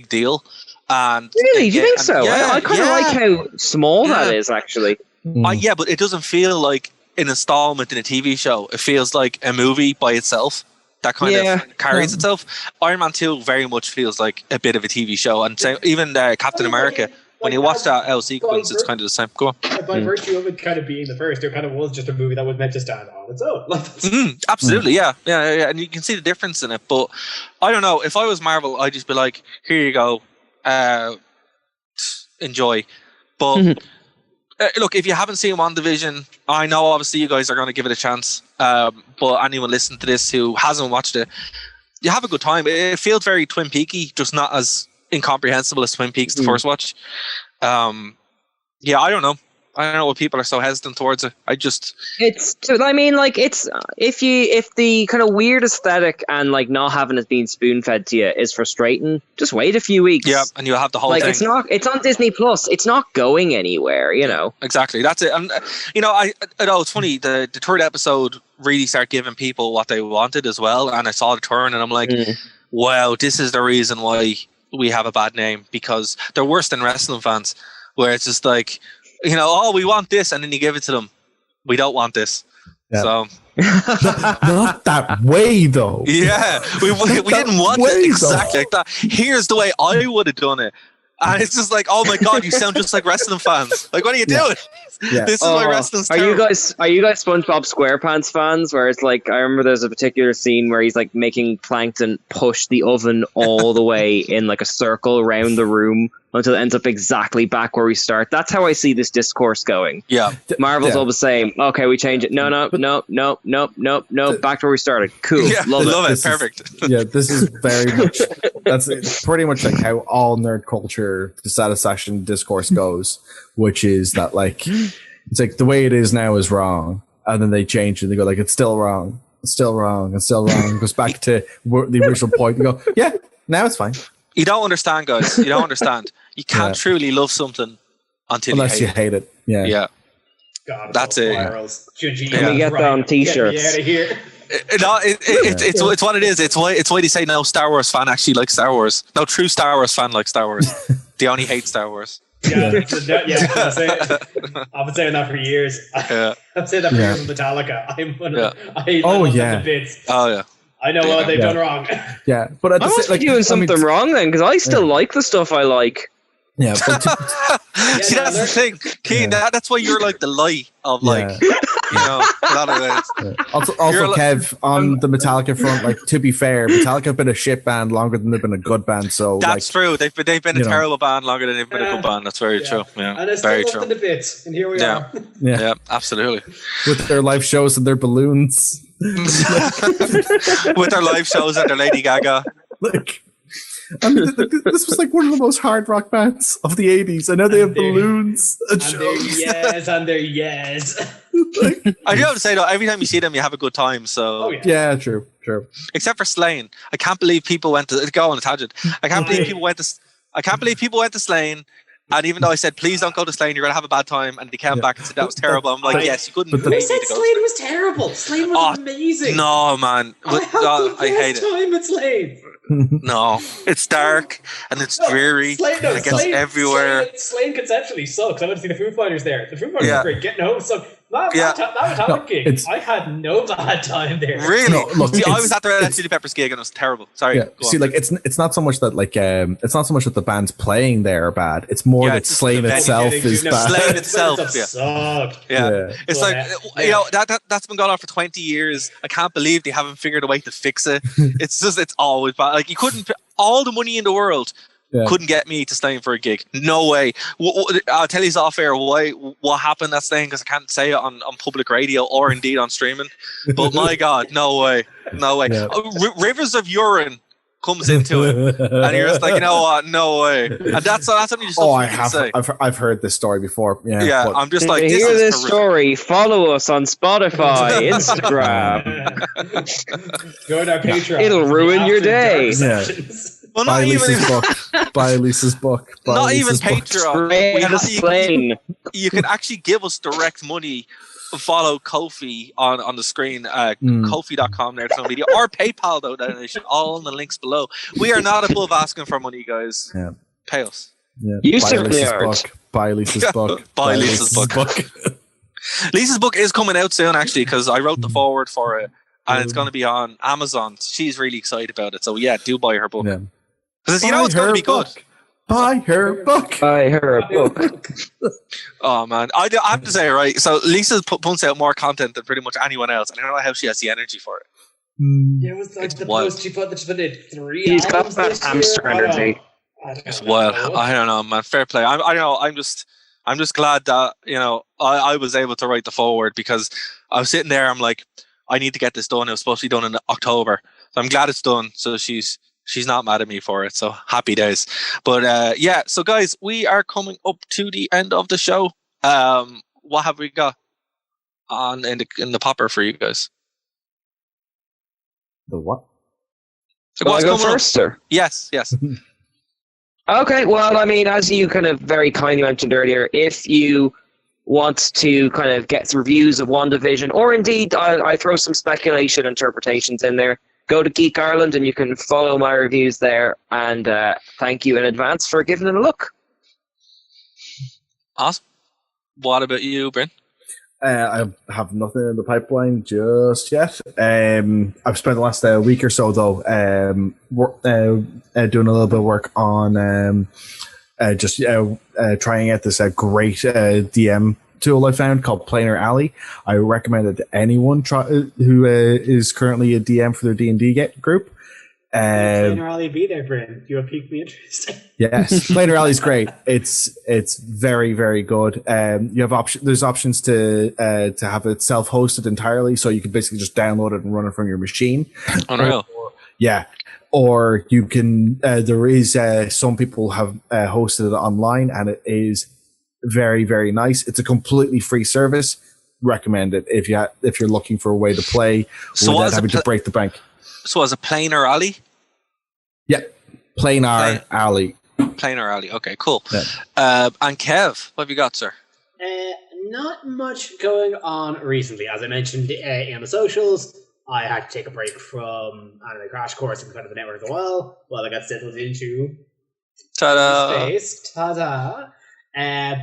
deal. And really, do you think so? Yeah, I kind of like how small that is, actually. But it doesn't feel like an installment in a TV show. It feels like a movie by itself that kind of carries itself. Iron Man 2 very much feels like a bit of a TV show, and even Captain America. when you watch that L sequence, it's kind of the same. Go on. By virtue of it kind of being the first, there kind of was just a movie that was meant to stand on its own. Absolutely, yeah, and you can see the difference in it. But I don't know. If I was Marvel, I'd just be like, "Here you go, enjoy." But look, if you haven't seen WandaVision, I know obviously you guys are going to give it a chance. But anyone listening to this who hasn't watched it, you have a good time. It feels very Twin Peaky, just not as incomprehensible as Twin Peaks the first watch. I don't know what people are so hesitant towards it. It's if the kind of weird aesthetic and like not having it being spoon fed to you is frustrating, just wait a few weeks. Yeah, and you'll have the whole thing. It's on Disney Plus. It's not going anywhere, Exactly, that's it. And I know it's funny, the third episode really started giving people what they wanted as well, and I saw the turn and I'm like, wow, this is the reason why we have a bad name, because they're worse than wrestling fans, where it's just like, we want this, and then you give it to them. We don't want this. Yeah. So not that way though. Yeah, we didn't want it exactly like that. Here's the way I would have done it, and it's just like, oh my god, you sound just like wrestling fans. Like, what are you doing? Yeah. This is why wrestling's terrible. Are you guys SpongeBob SquarePants fans? Where it's like, I remember there's a particular scene where he's like making Plankton push the oven all the way in like a circle around the room until it ends up exactly back where we start. That's how I see this discourse going. Yeah. Marvel's always saying, okay, we change it. No, back to where we started. Cool. Yeah, love it. Perfect. This is very much, that's pretty much like how all nerd culture, the satisfaction discourse goes, which is that like, it's like the way it is now is wrong. And then they change it and they go like, it's still wrong. It's still wrong. It's still wrong. It goes back to the original point and go, yeah, now it's fine. You don't understand, guys. You don't understand. You can't truly love something unless you hate it. Yeah. Yeah. God, that's it. Can we get that on t-shirts? Get me out of here. It's what it is. It's why they say no Star Wars fan actually likes Star Wars. No true Star Wars fan likes Star Wars. They only hate Star Wars. I've been saying that for years. I've said that for years with Metallica. I hate them to bits. Oh yeah. I know what they've done wrong. Yeah, but I must be doing something wrong then, because I still like the stuff I like. Yeah, but see, that's the thing, Keane. That's why you're like the light of like, a lot of ways. Also, Kev, on the Metallica front, like, to be fair, Metallica have been a shit band longer than they've been a good band. So that's true. They've been a terrible band longer than they've been a good band. That's very true. Yeah, and it's very true. The bits, and here we are. Yeah, absolutely. With their live shows and their balloons. With their live shows and their Lady Gaga. This was like one of the most hard rock bands of the 80s. I know they have balloons and shows. They're yes. I do have to say though, every time you see them, you have a good time. So yeah, true. Except for Slain, I can't believe people went to go on a tangent. I can't believe people went to Slain. And even though I said, please don't go to Slain, you're going to have a bad time, and they came back and said that was terrible. I'm like, yes, you couldn't. Who said Slain was terrible? Slain was amazing. No, man. I hate it. Time at Slain. No, it's dark and it's dreary. It gets everywhere. Slain conceptually sucks. I went to see the Foo Fighters there. The Foo Fighters were great. Getting home sucked. That Metallica gig, I had no bad time there. Really? No, look, see, I was at the Red Hot Chili Peppers gig and it was terrible. Sorry. Yeah. See, like it's not so much that it's not so much that the bands playing there are bad. It's more that Slain itself is bad. Slain itself, yeah. It's like that's been going on for 20 years. I can't believe they haven't figured a way to fix it. It's always bad. Like, you couldn't all the money in the world. Couldn't get me to Slain for a gig. No way. I'll tell you off air what happened that Slain, because I can't say it on public radio or indeed on streaming. But my God, no way. Yeah. Rivers of urine comes into it, and you're just like, you know what? No way. And that's something you just say. I've heard this story before. Yeah. I'm just like, to hear this story, follow us on Spotify, Instagram. Go to our Patreon. It'll ruin your day. Well, buy Lisa's book. Not even Patreon. You can actually give us direct money. Follow Ko-fi on the screen, Ko-fi.com there, media, or PayPal though. All in the links below. We are not above asking for money, guys. Yeah. Pay us. Yeah. You certainly are. Buy Lisa's book. Buy Lisa's book. Lisa's book is coming out soon, actually, because I wrote the foreword for it, and it's going to be on Amazon. She's really excited about it. So yeah, do buy her book. Because it's going to be good. Buy her book. Buy her a book. Oh man, I have to say, right? So Lisa pumps out more content than pretty much anyone else, and I don't know how she has the energy for it. Yeah, it was like the post she put in 3 He's got albums that this hamster year. energy. It's wild. I don't know, man. Fair play. I don't know. I'm just glad that I was able to write the foreword, because I was sitting there. I'm like, I need to get this done. It was supposed to be done in October, so I'm glad it's done. So she's not mad at me for it. So happy days. But yeah. So guys, we are coming up to the end of the show. What have we got on in the popper for you guys? The what? Will I go first, sir? Yes. Okay, well, I mean, as you kind of very kindly mentioned earlier, if you want to kind of get reviews of WandaVision, or indeed, I throw some speculation interpretations in there, go to Geek Ireland and you can follow my reviews there, and thank you in advance for giving it a look. Awesome. What about you, Bryn? I have nothing in the pipeline just yet. I've spent the last week or so, though, doing a little bit of work on just trying out this great DM tool I found called Planar Alley. I recommend it to anyone who is currently a DM for their D&D group. Planar Alley be there, Bryn. You have piqued me interest. Yes, Planar Alley is great. It's very, very good. You have there's options to have it self-hosted entirely, so you can basically just download it and run it from your machine. Unreal. Yeah. Or you can. There is some people have hosted it online, and it is very, very nice. It's a completely free service. Recommend it if you're looking for a way to play without having to break the bank. So was it Planar Alley? Yeah, Planar Alley. Planar Alley. Okay, cool. Yeah. And Kev, what have you got, sir? Not much going on recently. As I mentioned in the socials, I had to take a break from Anime Crash Course and kind of the network as well while I got settled into space. Ta-da!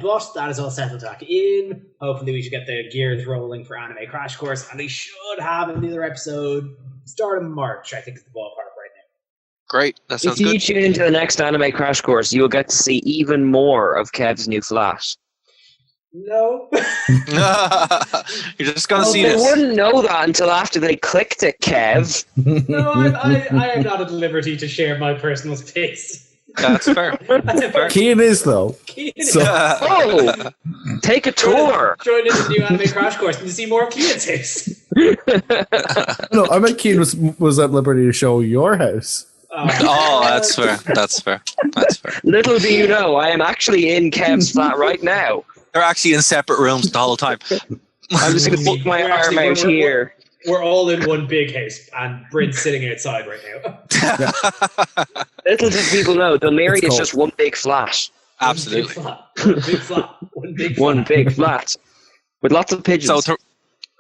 But that is all settled back in. Hopefully we should get the gears rolling for Anime Crash Course, and we should have another episode start of March, I think is the ballpark right now. Great, that sounds good. If you good. tune into the next Anime Crash Course, you will get to see even more of Kev's new flat. No. You're just going to see this. They this. wouldn't know that until after they clicked it, Kev. No, I am not at liberty to share my personal space. That's fair. Kean is, though. Oh, take a tour. Join in the new Anime Crash Course and see more of Kean's house. No, I meant Kean was at liberty to show your house. Oh, that's fair. That's fair. That's fair. Little do you know, I am actually in Kev's flat right now. They're actually in separate rooms the whole time. I'm just going to put my arm out here. We're all in one big house, and Bryn's sitting outside right now. Little do people know, Dunleary is just one big flat. Absolutely. One big flat. With lots of pigeons.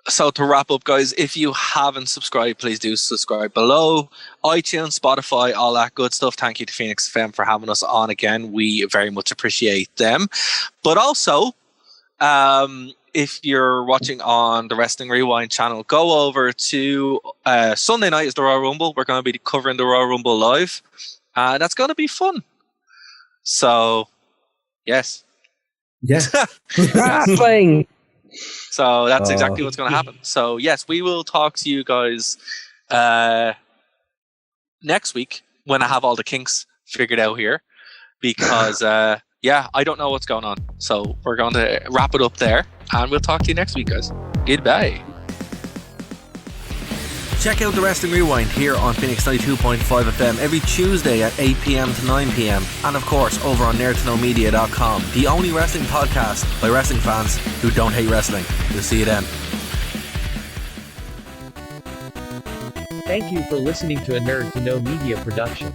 So to wrap up, guys, if you haven't subscribed, please do subscribe below. iTunes, Spotify, all that good stuff. Thank you to Phoenix FM for having us on again. We very much appreciate them. But also, if you're watching on the Wrestling Rewind channel, go over to Sunday night is the Royal Rumble. We're going to be covering the Royal Rumble live. That's going to be fun. So, yes. Yes. Wrestling. So that's exactly what's going to happen. So, yes, we will talk to you guys next week when I have all the kinks figured out here. Because, yeah, I don't know what's going on. So we're going to wrap it up there. And we'll talk to you next week, guys. Goodbye. Check out the Wrestling Rewind here on Phoenix 92.5 FM every Tuesday at 8 p.m. to 9 p.m. And of course, over on nerdtoknowmedia.com, the only wrestling podcast by wrestling fans who don't hate wrestling. We'll see you then. Thank you for listening to a Nerd to Know Media production.